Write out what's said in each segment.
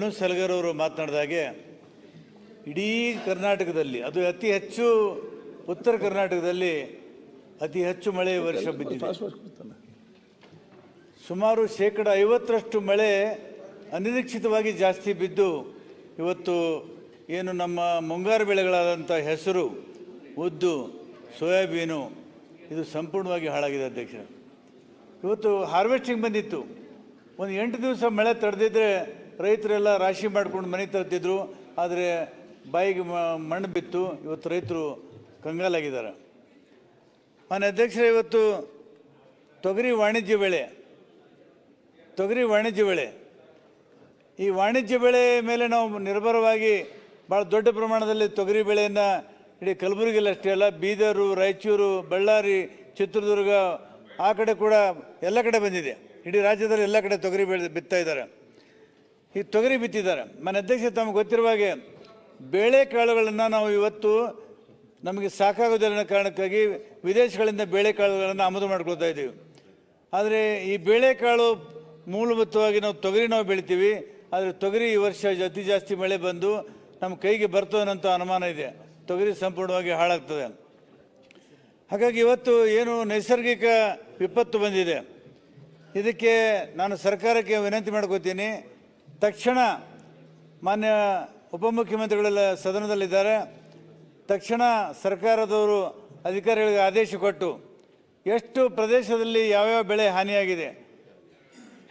ಶರಣು ಸಲಗರ್ ಅವರು ಮಾತನಾಡಿದಾಗೆ ಇಡೀ ಕರ್ನಾಟಕದಲ್ಲಿ ಅದು ಅತಿ ಹೆಚ್ಚು ಉತ್ತರ ಕರ್ನಾಟಕದಲ್ಲಿ ಅತಿ ಹೆಚ್ಚು ಮಳೆ ವರ್ಷ ಬಿದ್ದಿದೆ. ಸುಮಾರು 50% ಮಳೆ ಅನಿರೀಕ್ಷಿತವಾಗಿ ಜಾಸ್ತಿ ಬಿದ್ದು ಇವತ್ತು ಏನು ನಮ್ಮ ಮುಂಗಾರು ಬೆಳೆಗಳಾದಂಥ ಹೆಸರು, ಉದ್ದು, ಸೋಯಾಬೀನು ಇದು ಸಂಪೂರ್ಣವಾಗಿ ಹಾಳಾಗಿದೆ ಅಧ್ಯಕ್ಷ. ಇವತ್ತು ಹಾರ್ವೆಸ್ಟಿಂಗ್ ಬಂದಿತ್ತು, ಒಂದು 8 ದಿವಸ ಮಳೆ ತಡೆದಿದ್ದರೆ ರೈತರೆಲ್ಲ ರಾಶಿ ಮಾಡ್ಕೊಂಡು ಮನೆ ತರ್ತಿದ್ರು. ಆದರೆ ಬಾಯಿಗೆ ಮಣ್ಣು ಬಿತ್ತು, ಇವತ್ತು ರೈತರು ಕಂಗಾಲಾಗಿದ್ದಾರೆ. ಮಾನ್ಯ ಅಧ್ಯಕ್ಷರೇ, ಇವತ್ತು ತೊಗರಿ ವಾಣಿಜ್ಯ ಬೆಳೆ ಈ ವಾಣಿಜ್ಯ ಬೆಳೆ ಮೇಲೆ ನಾವು ನಿರ್ಭರವಾಗಿ ಭಾಳ ದೊಡ್ಡ ಪ್ರಮಾಣದಲ್ಲಿ ತೊಗರಿ ಬೆಳೆಯನ್ನು ಇಡೀ ಕಲಬುರಗಿಯಲ್ಲಿ ಅಷ್ಟೇ ಅಲ್ಲ, ಬೀದರು, ರಾಯಚೂರು, ಬಳ್ಳಾರಿ, ಚಿತ್ರದುರ್ಗ ಆ ಕಡೆ ಕೂಡ ಎಲ್ಲ ಕಡೆ ಬಂದಿದೆ. ಇಡೀ ರಾಜ್ಯದಲ್ಲಿ ಎಲ್ಲ ಕಡೆ ತೊಗರಿ ಬಿತ್ತಾ ಇದ್ದಾರೆ. ಈ ತೊಗರಿ ಬಿತ್ತಿದ್ದಾರೆ. ಮಾನ್ಯ ಅಧ್ಯಕ್ಷ, ತಮಗೆ ಗೊತ್ತಿರುವ ಹಾಗೆ ಬೇಳೆಕಾಳುಗಳನ್ನು ನಾವು ಇವತ್ತು ನಮಗೆ ಸಾಕಾಗೋದಿಲ್ಲ ಕಾರಣಕ್ಕಾಗಿ ವಿದೇಶಗಳಿಂದ ಬೇಳೆಕಾಳುಗಳನ್ನು ಆಮದು ಮಾಡ್ಕೊಳ್ತಾ ಇದ್ದೀವಿ. ಆದರೆ ಈ ಬೇಳೆಕಾಳು ಮೂಲಭೂತವಾಗಿ ನಾವು ಬೆಳಿತೀವಿ. ಆದರೆ ತೊಗರಿ ಈ ವರ್ಷ ಅತಿ ಜಾಸ್ತಿ ಮಳೆ ಬಂದು ನಮ್ಮ ಕೈಗೆ ಬರ್ತದನ್ನಂಥ ಅನುಮಾನ ಇದೆ. ತೊಗರಿ ಸಂಪೂರ್ಣವಾಗಿ ಹಾಳಾಗ್ತದೆ. ಹಾಗಾಗಿ ಇವತ್ತು ಏನು ನೈಸರ್ಗಿಕ ವಿಪತ್ತು ಬಂದಿದೆ, ಇದಕ್ಕೆ ನಾನು ಸರ್ಕಾರಕ್ಕೆ ವಿನಂತಿ ಮಾಡ್ಕೋತೀನಿ. ತಕ್ಷಣ ಮಾನ್ಯ ಉಪಮುಖ್ಯಮಂತ್ರಿಗಳೆಲ್ಲ ಸದನದಲ್ಲಿದ್ದಾರೆ. ತಕ್ಷಣ ಸರ್ಕಾರದವರು ಅಧಿಕಾರಿಗಳಿಗೆ ಆದೇಶ ಕೊಟ್ಟು ಎಷ್ಟು ಪ್ರದೇಶದಲ್ಲಿ ಯಾವ್ಯಾವ ಬೆಳೆ ಹಾನಿಯಾಗಿದೆ,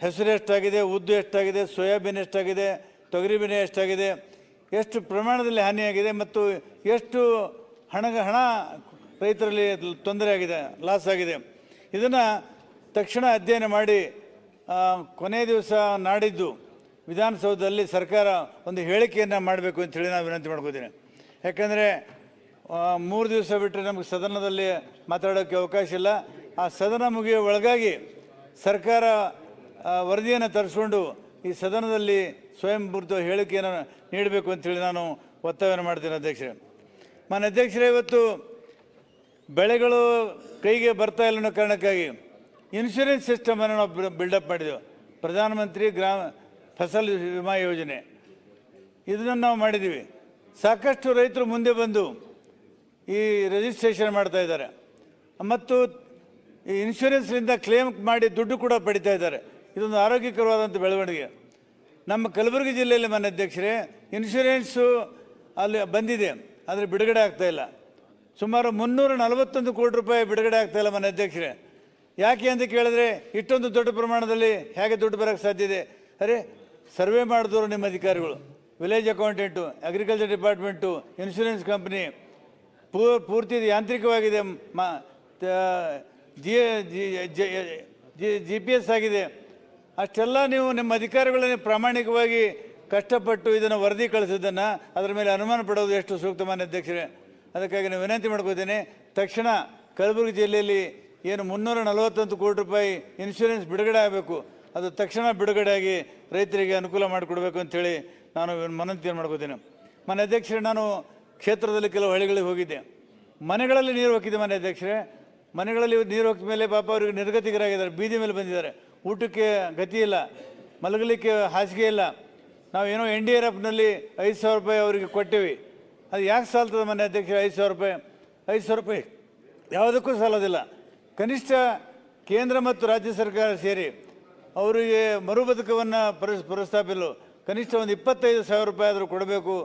ಹೆಸರು ಎಷ್ಟಾಗಿದೆ, ಉದ್ದು ಎಷ್ಟಾಗಿದೆ, ಸೋಯಾಬೀನ್ ಎಷ್ಟಾಗಿದೆ, ತೊಗರಿಬೇಳೆ ಎಷ್ಟಾಗಿದೆ, ಎಷ್ಟು ಪ್ರಮಾಣದಲ್ಲಿ ಹಾನಿಯಾಗಿದೆ ಮತ್ತು ಎಷ್ಟು ಹಣ ರೈತರಲ್ಲಿ ತೊಂದರೆ ಆಗಿದೆ, ಲಾಸ್ ಆಗಿದೆ, ಇದನ್ನು ತಕ್ಷಣ ಅಧ್ಯಯನ ಮಾಡಿ ಕೊನೆಯ ದಿವಸ ನಾಡಿದ್ದು ವಿಧಾನಸೌಧದಲ್ಲಿ ಸರ್ಕಾರ ಒಂದು ಹೇಳಿಕೆಯನ್ನು ಮಾಡಬೇಕು ಅಂತೇಳಿ ನಾನು ವಿನಂತಿ ಮಾಡ್ಕೋತೀನಿ. ಯಾಕಂದರೆ 3 ದಿವಸ ಬಿಟ್ಟರೆ ನಮಗೆ ಸದನದಲ್ಲಿ ಮಾತಾಡೋಕ್ಕೆ ಅವಕಾಶ ಇಲ್ಲ. ಆ ಸದನ ಮುಗಿಯೋ ಒಳಗಾಗಿ ಸರ್ಕಾರ ವರದಿಯನ್ನು ತರಿಸ್ಕೊಂಡು ಈ ಸದನದಲ್ಲಿ ಸ್ವಯಂಭೂತ ಹೇಳಿಕೆಯನ್ನು ನೀಡಬೇಕು ಅಂತೇಳಿ ನಾನು ಒತ್ತಾಯವನ್ನು ಮಾಡ್ತೀನಿ ಅಧ್ಯಕ್ಷರೇ. ಮಾನ್ಯ ಅಧ್ಯಕ್ಷರೇ, ಇವತ್ತು ಬೆಳೆಗಳು ಕೈಗೆ ಬರ್ತಾ ಇಲ್ಲ ಅನ್ನೋ ಕಾರಣಕ್ಕಾಗಿ ಇನ್ಶೂರೆನ್ಸ್ ಸಿಸ್ಟಮನ್ನು ನಾವು ಬಿಲ್ಡಪ್ ಮಾಡಿದೆವು. ಪ್ರಧಾನಮಂತ್ರಿ ಫಸಲ್ ವಿಮಾ ಯೋಜನೆ ಇದನ್ನು ನಾವು ಮಾಡಿದ್ದೀವಿ. ಸಾಕಷ್ಟು ರೈತರು ಮುಂದೆ ಬಂದು ಈ ರಿಜಿಸ್ಟ್ರೇಷನ್ ಮಾಡ್ತಾ ಇದ್ದಾರೆ ಮತ್ತು ಈ ಇನ್ಶೂರೆನ್ಸ್ನಿಂದ ಕ್ಲೇಮ್ ಮಾಡಿ ದುಡ್ಡು ಕೂಡ ಪಡಿತಾ ಇದ್ದಾರೆ. ಇದೊಂದು ಆರೋಗ್ಯಕರವಾದಂಥ ಬೆಳವಣಿಗೆ. ನಮ್ಮ ಕಲಬುರಗಿ ಜಿಲ್ಲೆಯಲ್ಲಿ ಮಾನ್ಯ ಅಧ್ಯಕ್ಷರೇ ಇನ್ಶೂರೆನ್ಸು ಅಲ್ಲಿ ಬಂದಿದೆ, ಆದರೆ ಬಿಡುಗಡೆ ಆಗ್ತಾಯಿಲ್ಲ. ಸುಮಾರು 341 ಕೋಟಿ ರೂಪಾಯಿ ಬಿಡುಗಡೆ ಆಗ್ತಾಯಿಲ್ಲ ಮಾನ್ಯ ಅಧ್ಯಕ್ಷರೇ. ಯಾಕೆ ಅಂತ ಕೇಳಿದ್ರೆ ಇಷ್ಟೊಂದು ದೊಡ್ಡ ಪ್ರಮಾಣದಲ್ಲಿ ಹೇಗೆ ದುಡ್ಡು ಬರೋಕ್ಕೆ ಸಾಧ್ಯ ಇದೆ? ಅರೆ, ಸರ್ವೆ ಮಾಡಿದವರು ನಿಮ್ಮ ಅಧಿಕಾರಿಗಳು, village accountant, agriculture department, insurance company ಪೂರ್ತಿ ಯಾಂತ್ರಿಕವಾಗಿದೆ, GPS ಆಗಿದೆ. ಅಷ್ಟೆಲ್ಲ ನೀವು ನಿಮ್ಮ ಅಧಿಕಾರಿಗಳನ್ನೇ ಪ್ರಾಮಾಣಿಕವಾಗಿ ಕಷ್ಟಪಟ್ಟು ಇದನ್ನು ವರದಿ ಕಳಿಸಿದ್ದನ್ನು ಅದರ ಮೇಲೆ ಅನುಮಾನ ಪಡೋದು ಎಷ್ಟು ಸೂಕ್ತ ಮಾನ್ಯ ಅಧ್ಯಕ್ಷರೇ. ಅದಕ್ಕಾಗಿ ನಾನು ವಿನಂತಿ ಮಾಡ್ಕೋತೀನಿ, ತಕ್ಷಣ ಕಲಬುರಗಿ ಜಿಲ್ಲೆಯಲ್ಲಿ ಏನು 341 ಕೋಟಿ ರೂಪಾಯಿ ಇನ್ಶೂರೆನ್ಸ್ ಬಿಡುಗಡೆ ಆಗಬೇಕು, ಅದು ತಕ್ಷಣ ಬಿಡುಗಡೆಯಾಗಿ ರೈತರಿಗೆ ಅನುಕೂಲ ಮಾಡಿಕೊಡ್ಬೇಕು ಅಂಥೇಳಿ ನಾನು ವಿನಂತಿಯನ್ನು ಮಾಡ್ಕೋತೀನಿ. ಮಾನ್ಯ ಅಧ್ಯಕ್ಷರೇ, ನಾನು ಕ್ಷೇತ್ರದಲ್ಲಿ ಕೆಲವು ಹಳ್ಳಿಗಳಿಗೆ ಹೋಗಿದ್ದೆ. ಮನೆಗಳಲ್ಲಿ ನೀರು ಹೋಗಿದ್ದೆ ಮಾನ್ಯ ಅಧ್ಯಕ್ಷರೇ. ಮನೆಗಳಲ್ಲಿ ನೀರು ಹೋಗಿದ ಮೇಲೆ ಪಾಪ ಅವರಿಗೆ ನಿರ್ಗತಿಕರಾಗಿದ್ದಾರೆ, ಬೀದಿ ಮೇಲೆ ಬಂದಿದ್ದಾರೆ. ಊಟಕ್ಕೆ ಗತಿ ಇಲ್ಲ, ಮಲಗಲಿಕ್ಕೆ ಹಾಸಿಗೆ ಇಲ್ಲ. ನಾವೇನೋ NDRFನಲ್ಲಿ 5,000 ರೂಪಾಯಿ ಅವರಿಗೆ ಕೊಟ್ಟೇವಿ. ಅದು ಯಾಕೆ ಸಾಲ್ತದೆ ಮಾನ್ಯ ಅಧ್ಯಕ್ಷರೇ? 5,000 ರೂಪಾಯಿ ಯಾವುದಕ್ಕೂ ಸಾಲೋದಿಲ್ಲ. ಕನಿಷ್ಠ ಕೇಂದ್ರ ಮತ್ತು ರಾಜ್ಯ ಸರ್ಕಾರ ಸೇರಿ ಅವರಿಗೆ ಮರು ಬದುಕವನ್ನು ಪ್ರಸ್ತಾಪಿಸಲು ಕನಿಷ್ಠ ಒಂದು 25,000 ರೂಪಾಯಿ ಆದರೂ ಕೊಡಬೇಕು,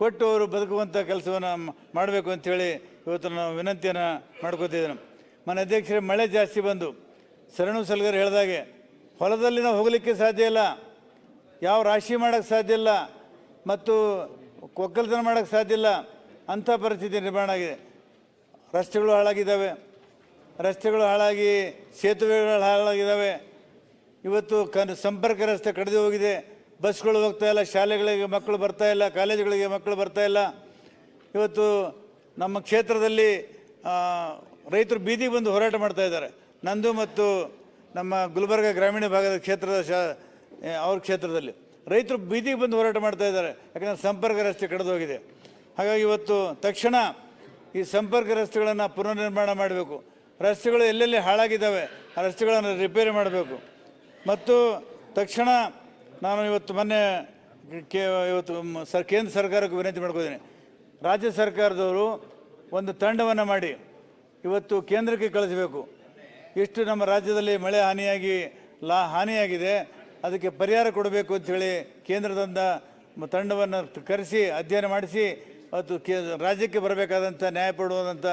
ಕೊಟ್ಟು ಅವರು ಬದುಕುವಂಥ ಕೆಲಸವನ್ನು ಮಾಡಬೇಕು ಅಂಥೇಳಿ ಇವತ್ತು ನಾವು ವಿನಂತಿಯನ್ನು ಮಾಡ್ಕೋತಿದ್ದೇನೆ. ಮಾನ್ಯ ಅಧ್ಯಕ್ಷರೇ, ಮಳೆ ಜಾಸ್ತಿ ಬಂದು ಶರಣು ಸಲಗರ್ ಹೇಳಿದಾಗೆ ಹೊಲದಲ್ಲಿ ನಾವು ಹೋಗಲಿಕ್ಕೆ ಸಾಧ್ಯ ಇಲ್ಲ, ಯಾವ ರಾಶಿ ಮಾಡೋಕ್ಕೆ ಸಾಧ್ಯ ಇಲ್ಲ ಮತ್ತು ಒಕ್ಕಲ್ತನ ಮಾಡೋಕ್ಕೆ ಸಾಧ್ಯ ಇಲ್ಲ, ಅಂಥ ಪರಿಸ್ಥಿತಿ ನಿರ್ಮಾಣ ಆಗಿದೆ. ರಸ್ತೆಗಳು ಹಾಳಾಗಿ ಸೇತುವೆಗಳು ಹಾಳಾಗಿದ್ದಾವೆ. ಇವತ್ತು ಸಂಪರ್ಕ ರಸ್ತೆ ಕಡಿದು ಹೋಗಿದೆ, ಬಸ್ಗಳು ಹೋಗ್ತಾ ಇಲ್ಲ, ಶಾಲೆಗಳಿಗೆ ಮಕ್ಕಳು ಬರ್ತಾ ಇಲ್ಲ, ಕಾಲೇಜುಗಳಿಗೆ ಮಕ್ಕಳು ಬರ್ತಾ ಇಲ್ಲ. ಇವತ್ತು ನಮ್ಮ ಕ್ಷೇತ್ರದಲ್ಲಿ ರೈತರು ಬೀದಿಗೆ ಬಂದು ಹೋರಾಟ ಮಾಡ್ತಾ ಇದ್ದಾರೆ. ನಂದು ಮತ್ತು ನಮ್ಮ ಗುಲ್ಬರ್ಗ ಗ್ರಾಮೀಣ ಭಾಗದ ಅವ್ರ ಕ್ಷೇತ್ರದಲ್ಲಿ ರೈತರು ಬೀದಿಗೆ ಬಂದು ಹೋರಾಟ ಮಾಡ್ತಾ ಇದ್ದಾರೆ. ಯಾಕಂದರೆ ಸಂಪರ್ಕ ರಸ್ತೆ ಕಡಿದು ಹೋಗಿದೆ. ಹಾಗಾಗಿ ಇವತ್ತು ತಕ್ಷಣ ಈ ಸಂಪರ್ಕ ರಸ್ತೆಗಳನ್ನು ಪುನರ್ನಿರ್ಮಾಣ ಮಾಡಬೇಕು. ರಸ್ತೆಗಳು ಎಲ್ಲೆಲ್ಲಿ ಹಾಳಾಗಿದ್ದಾವೆ ಆ ರಸ್ತೆಗಳನ್ನು ರಿಪೇರಿ ಮಾಡಬೇಕು. ಮತ್ತು ತಕ್ಷಣ ನಾನು ಇವತ್ತು ಮೊನ್ನೆ ಇವತ್ತು ಕೇಂದ್ರ ಸರ್ಕಾರಕ್ಕೆ ವಿನಂತಿ ಮಾಡ್ಕೋತೀನಿ. ರಾಜ್ಯ ಸರ್ಕಾರದವರು ಒಂದು ತಂಡವನ್ನು ಮಾಡಿ ಇವತ್ತು ಕೇಂದ್ರಕ್ಕೆ ಕಳಿಸಬೇಕು. ಎಷ್ಟು ನಮ್ಮ ರಾಜ್ಯದಲ್ಲಿ ಮಳೆ ಹಾನಿಯಾಗಿದೆ, ಅದಕ್ಕೆ ಪರಿಹಾರ ಕೊಡಬೇಕು ಅಂಥೇಳಿ ಕೇಂದ್ರದಿಂದ ತಂಡವನ್ನು ಕರೆಸಿ ಅಧ್ಯಯನ ಮಾಡಿಸಿ ಅವತ್ತು ರಾಜ್ಯಕ್ಕೆ ಬರಬೇಕಾದಂಥ ನ್ಯಾಯ ಪಡುವಂಥ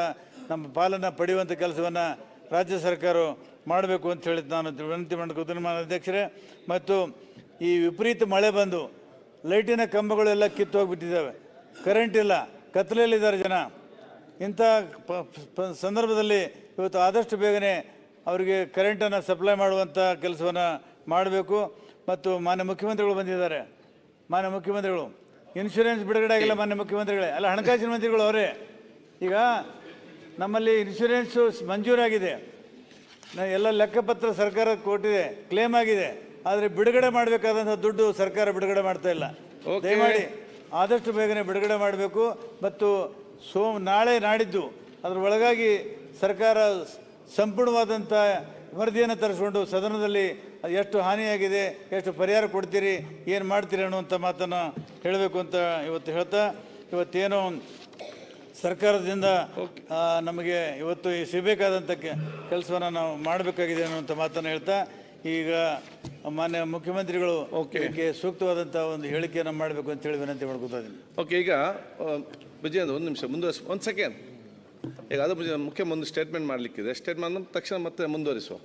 ನಮ್ಮ ಪಾಲನ್ನು ಪಡೆಯುವಂಥ ಕೆಲಸವನ್ನು ರಾಜ್ಯ ಸರ್ಕಾರ ಮಾಡಬೇಕು ಅಂತ ಹೇಳಿ ನಾನು ವಿನಂತಿ ಮಾಡ್ಕೋತೀನಿ ಮಾನ್ಯ ಅಧ್ಯಕ್ಷರೇ. ಮತ್ತು ಈ ವಿಪರೀತ ಮಳೆ ಬಂದು ಲೈಟಿನ ಕಂಬಗಳೆಲ್ಲ ಕಿತ್ತು ಹೋಗಿಬಿಟ್ಟಿದ್ದಾವೆ, ಕರೆಂಟ್ ಇಲ್ಲ, ಕತ್ತಲೆಯಲ್ಲಿದ್ದಾರೆ ಜನ. ಇಂಥ ಸಂದರ್ಭದಲ್ಲಿ ಇವತ್ತು ಆದಷ್ಟು ಬೇಗನೆ ಅವರಿಗೆ ಕರೆಂಟನ್ನು ಸಪ್ಲೈ ಮಾಡುವಂಥ ಕೆಲಸವನ್ನು ಮಾಡಬೇಕು. ಮತ್ತು ಮಾನ್ಯ ಮುಖ್ಯಮಂತ್ರಿಗಳು ಬಂದಿದ್ದಾರೆ. ಮಾನ್ಯ ಮುಖ್ಯಮಂತ್ರಿಗಳು ಇನ್ಶೂರೆನ್ಸ್ ಬಿಡುಗಡೆ ಆಗಿಲ್ಲ. ಮಾನ್ಯ ಮುಖ್ಯಮಂತ್ರಿಗಳೇ ಅಲ್ಲ, ಹಣಕಾಸಿನ ಮಂತ್ರಿಗಳು ಅವರೇ. ಈಗ ನಮ್ಮಲ್ಲಿ ಇನ್ಶೂರೆನ್ಸು ಮಂಜೂರಾಗಿದೆ, ಎಲ್ಲ ಲೆಕ್ಕಪತ್ರ ಸರ್ಕಾರ ಕೊಟ್ಟಿದೆ, ಕ್ಲೇಮ್ ಆಗಿದೆ, ಆದರೆ ಬಿಡುಗಡೆ ಮಾಡಬೇಕಾದಂಥ ದುಡ್ಡು ಸರ್ಕಾರ ಬಿಡುಗಡೆ ಮಾಡ್ತಾ ಇಲ್ಲ. ದಯಮಾಡಿ ಆದಷ್ಟು ಬೇಗನೆ ಬಿಡುಗಡೆ ಮಾಡಬೇಕು. ಮತ್ತು ನಾಳೆ ನಾಡಿದ್ದು ಅದರ ಒಳಗಾಗಿ ಸರ್ಕಾರ ಸಂಪೂರ್ಣವಾದಂಥ ವರದಿಯನ್ನು ತರಿಸ್ಕೊಂಡು ಸದನದಲ್ಲಿ ಎಷ್ಟು ಹಾನಿಯಾಗಿದೆ, ಎಷ್ಟು ಪರಿಹಾರ ಕೊಡ್ತೀರಿ, ಏನು ಮಾಡ್ತೀರಿ ಅನ್ನುವಂಥ ಮಾತನ್ನು ಹೇಳಬೇಕು ಅಂತ ಇವತ್ತು ಹೇಳ್ತಾ, ಇವತ್ತೇನು ಸರ್ಕಾರದಿಂದ ನಮಗೆ ಇವತ್ತು ಸಿಗಬೇಕಾದಂಥ ಕೆಲಸವನ್ನು ನಾವು ಮಾಡಬೇಕಾಗಿದೆ ಅನ್ನುವಂಥ ಮಾತನ್ನು ಹೇಳ್ತಾ, ಈಗ ಮಾನ್ಯ ಮುಖ್ಯಮಂತ್ರಿಗಳು ಇದಕ್ಕೆ ಸೂಕ್ತವಾದಂಥ ಒಂದು ಹೇಳಿಕೆಯನ್ನು ಮಾಡಬೇಕು ಅಂತ ಹೇಳಿ ವಿನಂತಿ ಮಾಡ್ಕೊತಾ ಇದ್ದೀನಿ. ಓಕೆ, ಈಗ ವಿಜಯೇಂದ್ರ ಒಂದು ನಿಮಿಷ ಮುಂದುವರಿಸಿ, ಒಂದು ಸೆಕೆಂಡ್. ಈಗ ಅದು ಮುಖ್ಯ ಒಂದು ಸ್ಟೇಟ್ಮೆಂಟ್ ಮಾಡಲಿಕ್ಕಿದೆ. ಸ್ಟೇಟ್ಮೆಂಟ್ ತಕ್ಷಣ ಮತ್ತೆ ಮುಂದುವರಿಸುವ.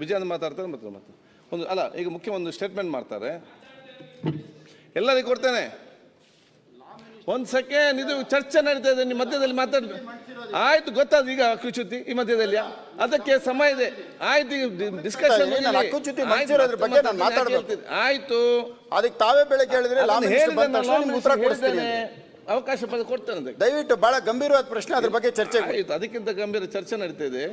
ವಿಜಯೇಂದ್ರ ಮಾತಾಡ್ತಾರೆ ಮತ್ತೆ ಒಂದು ಅಲ್ಲ, ಈಗ ಮುಖ್ಯ ಒಂದು ಸ್ಟೇಟ್ಮೆಂಟ್ ಮಾಡ್ತಾರೆ, ಎಲ್ಲರಿಗೂ ಕೊಡ್ತೇನೆ. ಒಂದು ಸೆಕೆಂಡ್, ಇದು ಚರ್ಚೆ ನಡೀತಾ ಇದೆ, ನಿಮ್ಮ ಮಧ್ಯದಲ್ಲಿ ಮಾತಾಡ್ಬೇಕು. ಆಯ್ತು, ಗೊತ್ತಾದ ಈಗ ಹಕ್ಕುಚ್ಯುತಿ ಈ ಮಧ್ಯದಲ್ಲಿ, ಅದಕ್ಕೆ ಸಮಯ ಇದೆ. ಆಯ್ತು, ಡಿಸ್ಕಷನ್ ಆಯ್ತು, ಅದಕ್ಕೆ ತಾವೇ ಬೆಳಗ್ಗೆ ಹೇಳಿದ್ರೆ ಅವಕಾಶ ಕೊಡ್ತೇನೆ. ದಯವಿಟ್ಟು ಬಹಳ ಗಂಭೀರವಾದ ಪ್ರಶ್ನೆ, ಅದ್ರ ಬಗ್ಗೆ ಚರ್ಚೆ. ಆಯ್ತು, ಅದಕ್ಕಿಂತ ಗಂಭೀರ ಚರ್ಚೆ ನಡೀತಾ ಇದೆ.